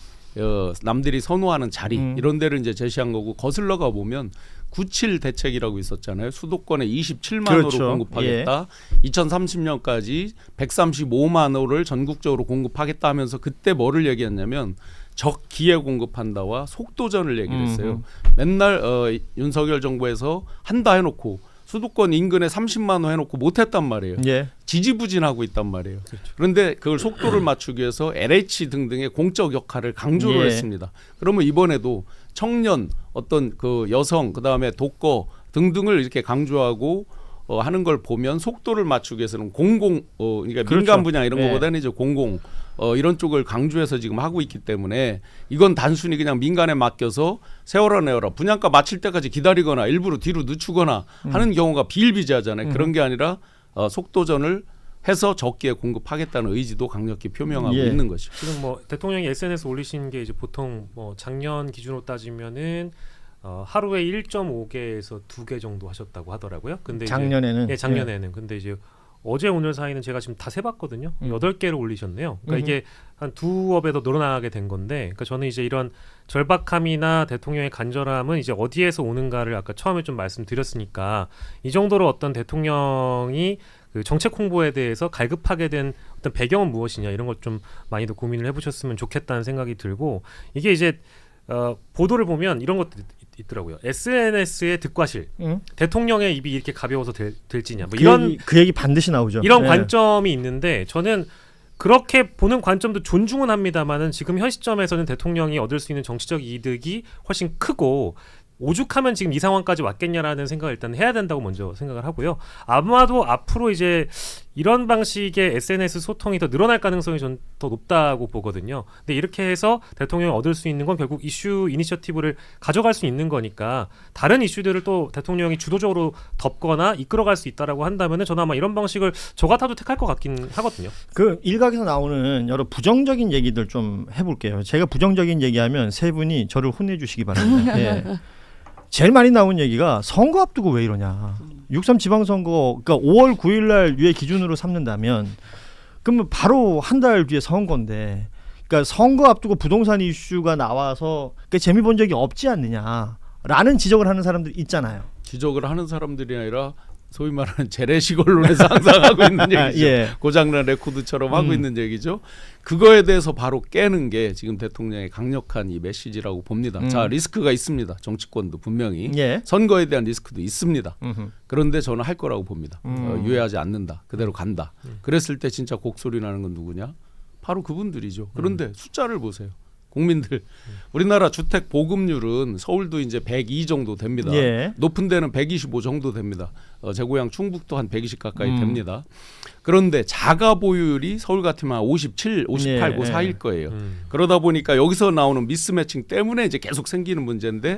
남들이 선호하는 자리 이런 데를 이제 제시한 거고 거슬러가 보면 97 대책이라고 있었잖아요. 수도권에 27만 그렇죠. 호를 공급하겠다. 2030년까지 135만 호를 전국적으로 공급하겠다 하면서 그때 뭐를 얘기했냐면 적기에 공급한다와 속도전을 얘기를 했어요. 맨날 윤석열 정부에서 한다 해놓고 수도권 인근에 30만 호 해놓고 못했단 말이에요. 예. 지지부진하고 있단 말이에요. 그런데 그걸 속도를 맞추기 위해서 LH 등등의 공적 역할을 강조를 예. 했습니다. 그러면 이번에도 청년, 어떤 그 여성, 그다음에 독거 등등을 이렇게 강조하고 하는 걸 보면 속도를 맞추기 위해서는 그러니까 그렇죠. 민간 분야 이런 예. 거보다는 이제 공공 이런 쪽을 강조해서 지금 하고 있기 때문에 이건 단순히 그냥 민간에 맡겨서 세워라 내어라 분양가 맞출 때까지 기다리거나 일부러 뒤로 늦추거나 하는 경우가 비일비재하잖아요. 그런 게 아니라 속도전을 해서 적기에 공급하겠다는 의지도 강력히 표명하고 예. 있는 것이죠. 지금 뭐 대통령이 SNS 올리신 게 이제 보통 뭐 작년 기준으로 따지면은 하루에 1.5개에서 2개 정도 하셨다고 하더라고요. 근데 작년에는? 이제, 작년에는. 근데 이제 어제 오늘 사이는 제가 지금 다 세봤거든요. 8개를 올리셨네요. 그러니까 이게 한 2업에 더 늘어나게 된 건데, 그러니까 저는 이제 이런 절박함이나 대통령의 간절함은 이제 어디에서 오는가를 아까 처음에 좀 말씀드렸으니까 이 정도로 어떤 대통령이 그 정책 홍보에 대해서 갈급하게 된 어떤 배경은 무엇이냐 이런 것 좀 많이도 고민을 해보셨으면 좋겠다는 생각이 들고 이게 이제 보도를 보면 이런 것도 있더라고요. SNS의 득과실, 대통령의 입이 이렇게 가벼워서 될지냐, 뭐 이런 그 얘기 반드시 나오죠. 이런 네. 관점이 있는데 저는 그렇게 보는 관점도 존중은 합니다만은 지금 현 시점에서는 대통령이 얻을 수 있는 정치적 이득이 훨씬 크고 오죽하면 지금 이 상황까지 왔겠냐라는 생각을 일단 해야 된다고 먼저 생각을 하고요. 아마도 앞으로 이제 이런 방식의 SNS 소통이 더 늘어날 가능성이 전 더 높다고 보거든요. 근데 이렇게 해서 대통령이 얻을 수 있는 건 결국 이슈 이니셔티브를 가져갈 수 있는 거니까 다른 이슈들을 또 대통령이 주도적으로 덮거나 이끌어갈 수 있다라고 한다면은 저는 아마 이런 방식을 저 같아도 택할 것 같긴 하거든요. 그 일각에서 나오는 여러 부정적인 얘기들 좀 해볼게요. 제가 부정적인 얘기하면 세 분이 저를 혼내주시기 바랍니다. 예. 제일 많이 나온 얘기가 선거 앞두고 왜 이러냐. 6.3 지방선거, 그러니까 5월 9일 날 유예 기준으로 삼는다면 그러면 바로 한 달 뒤에 선거인데, 그러니까 선거 앞두고 부동산 이슈가 나와서 그러니까 재미 본 적이 없지 않느냐라는 지적을 하는 사람들이 있잖아요. 지적을 하는 사람들이 아니라 소위 말하는 재래식 언론에서 항상 하고 있는 얘기죠. 예. 고장난 레코드처럼 하고 있는 얘기죠. 그거에 대해서 바로 깨는 게 지금 대통령의 강력한 이 메시지라고 봅니다. 자, 리스크가 있습니다. 정치권도 분명히. 예. 선거에 대한 리스크도 있습니다. 음흠. 그런데 저는 할 거라고 봅니다. 유예하지 않는다. 그대로 간다. 그랬을 때 진짜 곡소리 나는 건 누구냐? 바로 그분들이죠. 그런데 숫자를 보세요. 국민들, 우리나라 주택 보급률은 서울도 이제 102 정도 됩니다. 예. 높은 데는 125 정도 됩니다. 제 고향 충북도 한 120 가까이 됩니다. 그런데 자가 보유율이 서울 같으면 57, 58, 예. 그 사이일 거예요. 그러다 보니까 여기서 나오는 미스매칭 때문에 이제 계속 생기는 문제인데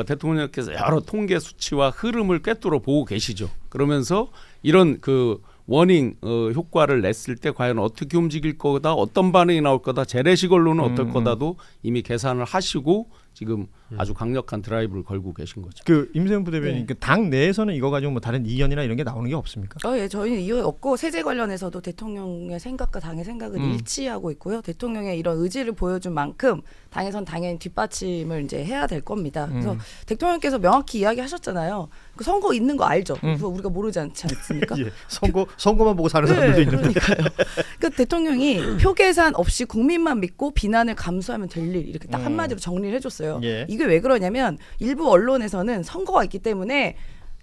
대통령께서 여러 통계 수치와 흐름을 꿰뚫어 보고 계시죠. 그러면서 이런 그 워닝 효과를 냈을 때 과연 어떻게 움직일 거다, 어떤 반응이 나올 거다, 재래식 언론은 어떨 거다도 이미 계산을 하시고 지금 아주 강력한 드라이브를 걸고 계신 거죠. 그 임세훈 부대변인, 그 당 내에서는 이거 가지고 뭐 다른 이견이나 이런 게 나오는 게 없습니까? 예, 저희는 이유 없고 세제 관련해서도 대통령의 생각과 당의 생각은 일치하고 있고요. 대통령의 이런 의지를 보여준 만큼 당에선 당연히 뒷받침을 이제 해야 될 겁니다. 그래서 대통령께서 명확히 이야기하셨잖아요. 그 선거 있는 거 알죠? 그거 우리가 모르지 않습니까? 예. 선거만 보고 사는 사람들도 있는데. 그러니까요. 그러니까 대통령이 표 계산 없이 국민만 믿고 비난을 감수하면 될 일 이렇게 딱 한마디로 정리를 해줬어요. 예. 이게 왜 그러냐면 일부 언론에서는 선거가 있기 때문에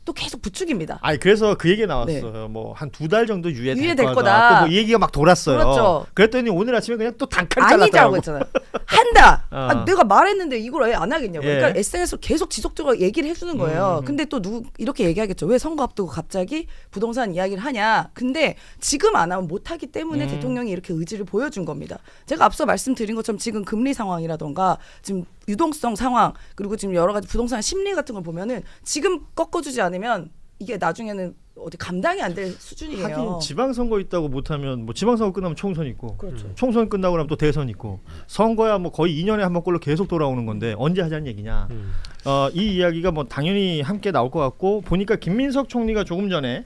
또 계속 부추깁니다. 아니 그래서 그 얘기 나왔어요. 뭐 한 2달 정도 유예될 거다. 또 뭐 이 얘기가 막 돌았어요. 그렇죠. 그랬더니 오늘 아침에 그냥 또 단칼 아니라고 잘랐다고 했잖아요. 한다. 아. 내가 말했는데 이걸 왜 안 하겠냐고. 예. 그러니까 SNS로 계속 지속적으로 얘기를 해주는 거예요. 근데 또 누구 이렇게 얘기하겠죠. 왜 선거 앞두고 갑자기 부동산 이야기를 하냐. 근데 지금 안 하면 못하기 때문에 대통령이 이렇게 의지를 보여준 겁니다. 제가 앞서 말씀드린 것처럼 지금 금리 상황이라던가 지금 유동성 상황 그리고 지금 여러 가지 부동산 심리 같은 걸 보면은 지금 꺾어주지 않으면 이게 나중에는 어디 감당이 안 될 수준이에요. 하긴 지방선거 있다고 못하면 뭐 지방선거 끝나면 총선 있고 그렇죠. 총선 끝나고 나면 또 대선 있고 선거야 뭐 거의 2년에 한 번꼴로 계속 돌아오는 건데 언제 하자는 얘기냐. 이 이야기가 뭐 당연히 함께 나올 것 같고 보니까 김민석 총리가 조금 전에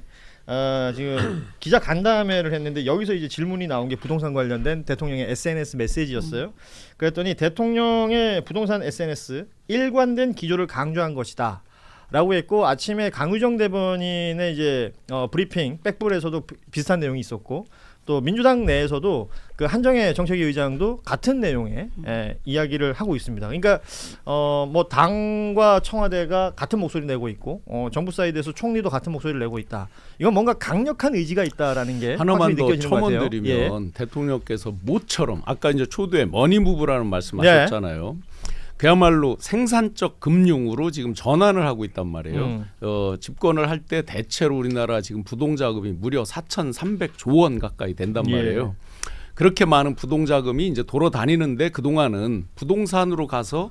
지금 기자 간담회를 했는데 여기서 이제 질문이 나온 게 부동산 관련된 대통령의 SNS 메시지였어요. 그랬더니 대통령의 부동산 SNS 일관된 기조를 강조한 것이다. 라고 했고 아침에 강의정 대변인의 이제 브리핑 백불에서도 비슷한 내용이 있었고 또 민주당 내에서도 그 한정혜 정책위 의장도 같은 내용의 이야기를 하고 있습니다. 그러니까 뭐 당과 청와대가 같은 목소리 내고 있고 정부 사이드에서 총리도 같은 목소리를 내고 있다. 이건 뭔가 강력한 의지가 있다라는 게 하나만 더 느껴지는 것 같아요. 첨언드리면 대통령께서 모처럼 아까 이제 초두에 머니무브라는 말씀하셨잖아요. 그야말로 생산적 금융으로 지금 전환을 하고 있단 말이에요. 집권을 할 때 대체로 우리나라 지금 부동자금이 무려 4,300조 원 가까이 된단 말이에요. 그렇게 많은 부동자금이 이제 돌아다니는데 그동안은 부동산으로 가서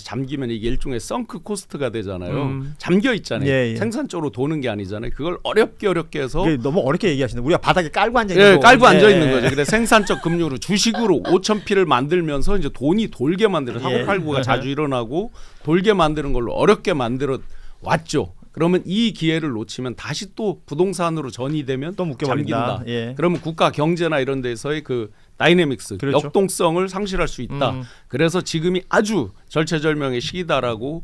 잠기면 이게 일종의 썬크 코스트가 되잖아요. 잠겨 있잖아요. 생산적으로 도는 게 아니잖아요. 그걸 어렵게 해서 너무 어렵게 얘기하시는데 우리가 바닥에 깔고 앉아 있는 깔고 앉아 있는 거죠. 그래서 생산적 금융으로 주식으로 5,000피를 만들면서 이제 돈이 돌게 만드는 사고 팔고가 자주 일어나고 돌게 만드는 걸로 어렵게 만들어 왔죠. 그러면 이 기회를 놓치면 다시 또 부동산으로 전이되면 또 잠긴다. 그러면 국가 경제나 이런 데서의 그 다이내믹스, 그렇죠. 역동성을 상실할 수 있다. 그래서 지금이 아주 절체절명의 시기다라고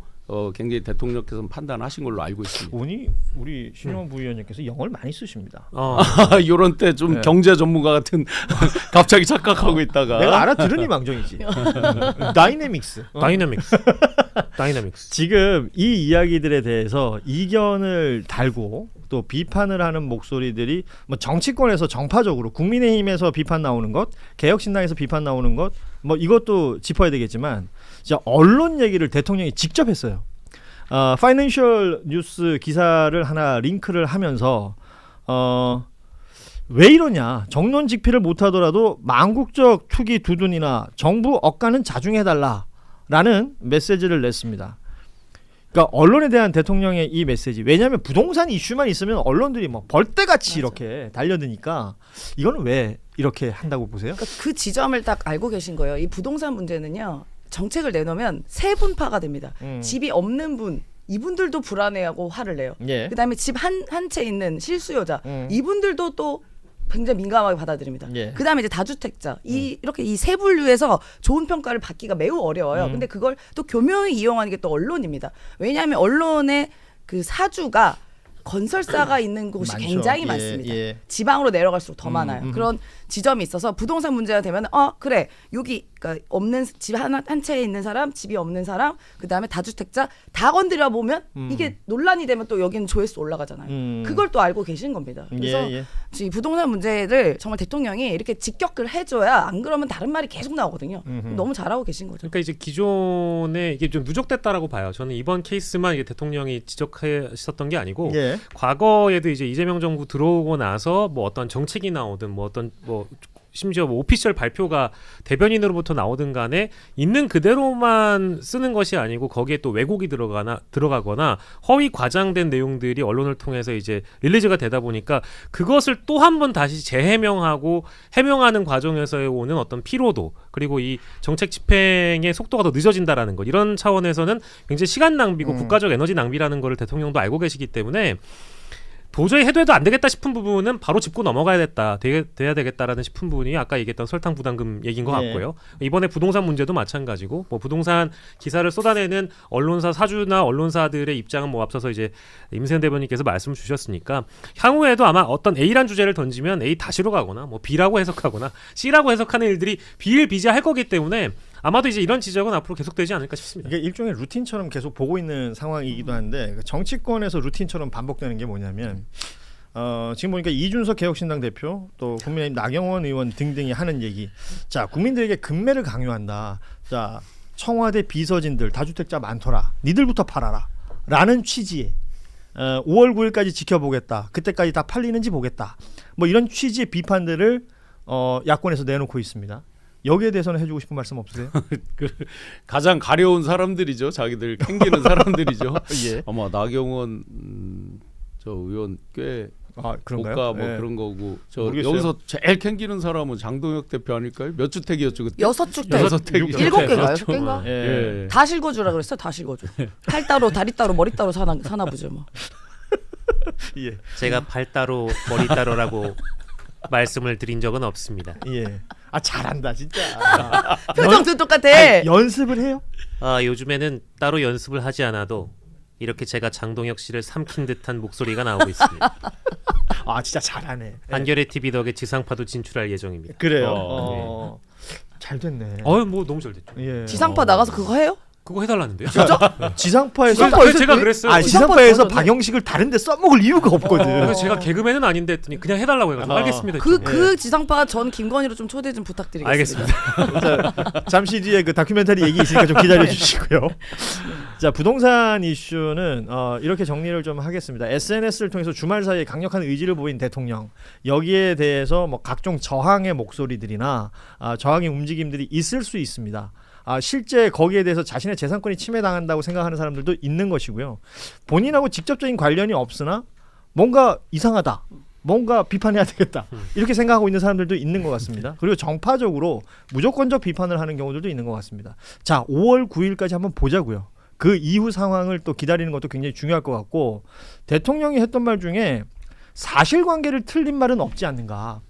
굉장히 대통령께서는 판단하신 걸로 알고 있습니다. 우리 신용원 부위원님께서 영어를 많이 쓰십니다. 이런 때 좀 경제 전문가 같은 갑자기 착각하고 있다가 내가 알아들으니 망정이지. 다이내믹스. 지금 이 이야기들에 대해서 이견을 달고 또 비판을 하는 목소리들이 뭐 정치권에서 정파적으로 국민의힘에서 비판 나오는 것, 개혁신당에서 비판 나오는 것, 뭐 이것도 짚어야 되겠지만 진짜 언론 얘기를 대통령이 직접 했어요. 파이낸셜 뉴스 기사를 하나 링크를 하면서 왜 이러냐, 정론 직피를 못하더라도 망국적 투기 두둔이나 정부 억가는 자중해달라라는 메시지를 냈습니다. 그러니까 언론에 대한 대통령의 이 메시지, 왜냐하면 부동산 이슈만 있으면 언론들이 뭐 벌떼같이 이렇게 달려드니까 이거는 왜 이렇게 한다고 보세요? 그러니까 그 지점을 딱 알고 계신 거예요. 이 부동산 문제는요, 정책을 내놓으면 세 분파가 됩니다. 집이 없는 분, 이분들도 불안해하고 화를 내요. 그다음에 집 한 채 있는 실수요자, 이분들도 또 굉장히 민감하게 받아들입니다. 그다음에 이제 다주택자, 이렇게 이 세 분류에서 좋은 평가를 받기가 매우 어려워요. 근데 그걸 또 교묘히 이용하는 게 또 언론입니다. 왜냐하면 언론의 그 사주가 건설사가 있는 곳이 많죠. 굉장히 많습니다. 지방으로 내려갈수록 더 많아요. 그런 지점이 있어서 부동산 문제가 되면 그래, 여기 그러니까 없는 집 한 채에 있는 사람, 집이 없는 사람, 그다음에 다주택자 다 건드려 보면 이게 논란이 되면 또 여기는 조회수 올라가잖아요. 그걸 또 알고 계신 겁니다. 그래서 이 부동산 문제를 정말 대통령이 이렇게 직격을 해줘야, 안 그러면 다른 말이 계속 나오거든요. 너무 잘하고 계신 거죠. 그러니까 이제 기존에 이게 좀 누적됐다라고 봐요. 저는 이번 케이스만 이게 대통령이 지적하셨던 게 아니고 과거에도 이제 이재명 정부 들어오고 나서 뭐 어떤 정책이 나오든 뭐 어떤 뭐 심지어 뭐 오피셜 발표가 대변인으로부터 나오든 간에 있는 그대로만 쓰는 것이 아니고 거기에 또 왜곡이 들어가거나 허위 과장된 내용들이 언론을 통해서 이제 릴리즈가 되다 보니까 그것을 또 한 번 다시 재해명하고 해명하는 과정에서 오는 어떤 피로도, 그리고 이 정책 집행의 속도가 더 늦어진다라는 것, 이런 차원에서는 굉장히 시간 낭비고 국가적 에너지 낭비라는 것을 대통령도 알고 계시기 때문에 도저히 해도 안 되겠다 싶은 부분은 바로 짚고 넘어가야 돼야 되겠다라는 싶은 부분이 아까 얘기했던 설탕 부담금 얘기인 것 같고요. 이번에 부동산 문제도 마찬가지고, 뭐 부동산 기사를 쏟아내는 언론사 사주나 언론사들의 입장은 뭐 앞서서 이제 임세현 대변인께서 말씀을 주셨으니까 향후에도 아마 어떤 A란 주제를 던지면 A 다시로 가거나 뭐 B라고 해석하거나 C라고 해석하는 일들이 비일비재할 거기 때문에 아마도 이제 이런 지적은 앞으로 계속되지 않을까 싶습니다. 이게 일종의 루틴처럼 계속 보고 있는 상황이기도 한데, 정치권에서 루틴처럼 반복되는 게 뭐냐면 지금 보니까 이준석 개혁신당 대표, 또 국민의힘 나경원 의원 등등이 하는 얘기, 자, 국민들에게 금매를 강요한다, 자, 청와대 비서진들 다주택자 많더라, 니들부터 팔아라 라는 취지의 5월 9일까지 지켜보겠다, 그때까지 다 팔리는지 보겠다, 뭐 이런 취지의 비판들을 야권에서 내놓고 있습니다. 여기에 대해서는 해주고 싶은 말씀 없으세요? 가장 가려운 사람들이죠. 자기들 캥기는 사람들이죠. 아마 나경원 저 의원 꽤 그런가요? 고가 뭐 그런 거고, 저 모르겠어요. 여기서 제일 캥기는 사람은 장동혁 대표 아닐까요? 몇 주택이었죠 그때? 6주택, 7개가요? 6개인가? 다 실거주라 그랬어. 다 실거주. 팔 따로, 다리 따로, 머리 따로 사나 보죠 뭐. 제가 팔 따로, 머리 따로라고 말씀을 드린 적은 없습니다. 잘한다 진짜. 표정도 똑같아. 연습을 해요? 요즘에는 따로 연습을 하지 않아도 이렇게 제가 장동혁 씨를 삼킨 듯한 목소리가 나오고 있습니다. 아 진짜 잘하네. 한겨레 TV 덕에 지상파도 진출할 예정입니다. 그래요. 잘 됐네. 뭐 너무 잘 됐죠. 예. 지상파 나가서 그거 해요? 그거 해달라는데요. 진짜? 지상파에서 제가 그랬어요. 아니, 지상파에서 방영식을 다른데 써먹을 이유가 없거든. 그래서 제가 개그맨은 아닌데 했더니 그냥 해달라고 해가지고 알겠습니다. 그 지상파 전 김건희로 좀 초대 좀 부탁드리겠습니다. 알겠습니다. 자, 잠시 뒤에 그 다큐멘터리 얘기 있으니까 좀 기다려 주시고요. 자, 부동산 이슈는 이렇게 정리를 좀 하겠습니다. SNS를 통해서 주말 사이에 강력한 의지를 보인 대통령, 여기에 대해서 뭐 각종 저항의 목소리들이나 저항의 움직임들이 있을 수 있습니다. 실제 거기에 대해서 자신의 재산권이 침해당한다고 생각하는 사람들도 있는 것이고요. 본인하고 직접적인 관련이 없으나 뭔가 이상하다, 뭔가 비판해야 되겠다 이렇게 생각하고 있는 사람들도 있는 것 같습니다. 그리고 정파적으로 무조건적 비판을 하는 경우들도 있는 것 같습니다. 자, 5월 9일까지 한번 보자고요. 그 이후 상황을 또 기다리는 것도 굉장히 중요할 것 같고, 대통령이 했던 말 중에 사실관계를 틀린 말은 없지 않는가.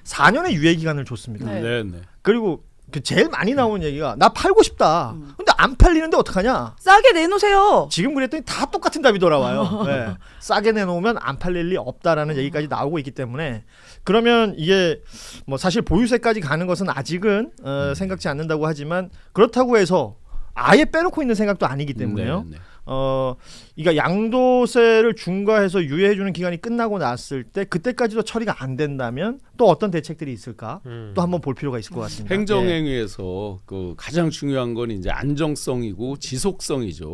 4년의 유예기간을 줬습니다. 네. 그리고 그 제일 많이 나오는 얘기가 나 팔고 싶다. 근데 안 팔리는데 어떡하냐? 싸게 내놓으세요. 지금 그랬더니 다 똑같은 답이 돌아와요. 네. 싸게 내놓으면 안 팔릴 리 없다라는 얘기까지 나오고 있기 때문에, 그러면 이게 뭐 사실 보유세까지 가는 것은 아직은 생각지 않는다고 하지만, 그렇다고 해서 아예 빼놓고 있는 생각도 아니기 때문에요. 네. 그러니까 양도세를 중과해서 유예해주는 기간이 끝나고 났을 때 그때까지도 처리가 안 된다면 또 어떤 대책들이 있을까? 또 한번 볼 필요가 있을 것 같습니다. 행정행위에서 그 가장 중요한 건 이제 안정성이고 지속성이죠.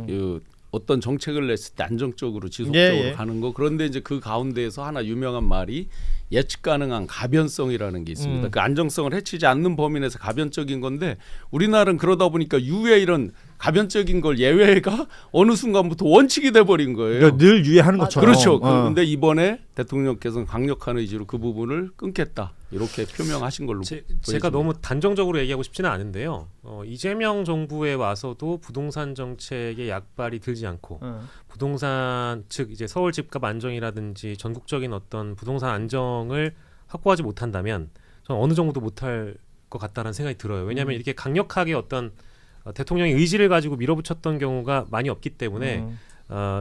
그 어떤 정책을 냈을 때 안정적으로 지속적으로 가는 거. 그런데 이제 그 가운데에서 하나 유명한 말이 예측 가능한 가변성이라는 게 있습니다. 그 안정성을 해치지 않는 범위 내에서 가변적인 건데, 우리나라는 그러다 보니까 유예 이런 가변적인 걸 예외가 어느 순간부터 원칙이 돼버린 거예요. 그러니까 늘 유예하는 것처럼. 그렇죠. 그런데 이번에 대통령께서는 강력한 의지로 그 부분을 끊겠다, 이렇게 표명하신 걸로 제가 너무 단정적으로 얘기하고 싶지는 않은데요. 이재명 정부에 와서도 부동산 정책에 약발이 들지 않고 부동산, 즉 이제 서울 집값 안정이라든지 전국적인 어떤 부동산 안정을 확보하지 못한다면 저는 어느 정도 못할 것 같다는 생각이 들어요. 왜냐하면 이렇게 강력하게 어떤 대통령의 의지를 가지고 밀어붙였던 경우가 많이 없기 때문에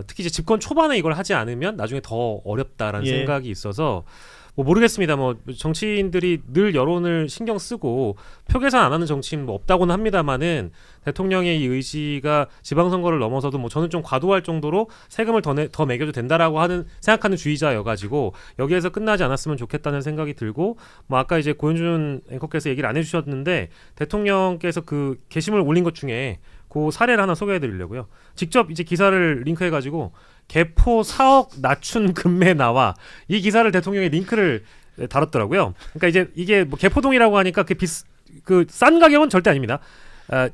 특히 이제 집권 초반에 이걸 하지 않으면 나중에 더 어렵다라는 생각이 있어서 뭐 모르겠습니다. 뭐 정치인들이 늘 여론을 신경 쓰고 표 계산 안 하는 정치인 뭐 없다고는 합니다만은, 대통령의 이 의지가 지방선거를 넘어서도 뭐 저는 좀 과도할 정도로 세금을 더 매겨도 된다라고 생각하는 주의자여가지고 여기에서 끝나지 않았으면 좋겠다는 생각이 들고, 뭐 아까 이제 고현준 앵커께서 얘기를 안 해주셨는데 대통령께서 그 게시물 올린 것 중에 그 사례를 하나 소개해드리려고요. 직접 이제 기사를 링크해가지고 개포 4억 낮춘 금매 나와, 이 기사를 대통령이 링크를 달았더라고요. 그러니까 이제 이게 뭐 개포동이라고 하니까 그 싼 가격은 절대 아닙니다.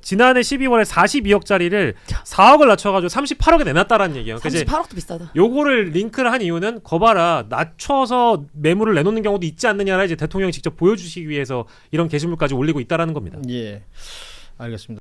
지난해 12월에 42억짜리를 4억을 낮춰가지고 38억에 내놨다라는 얘기예요. 38억도 비싸다. 요거를 링크를 한 이유는 거봐라, 낮춰서 매물을 내놓는 경우도 있지 않느냐를 이제 대통령이 직접 보여주시기 위해서 이런 게시물까지 올리고 있다라는 겁니다. 예, 알겠습니다.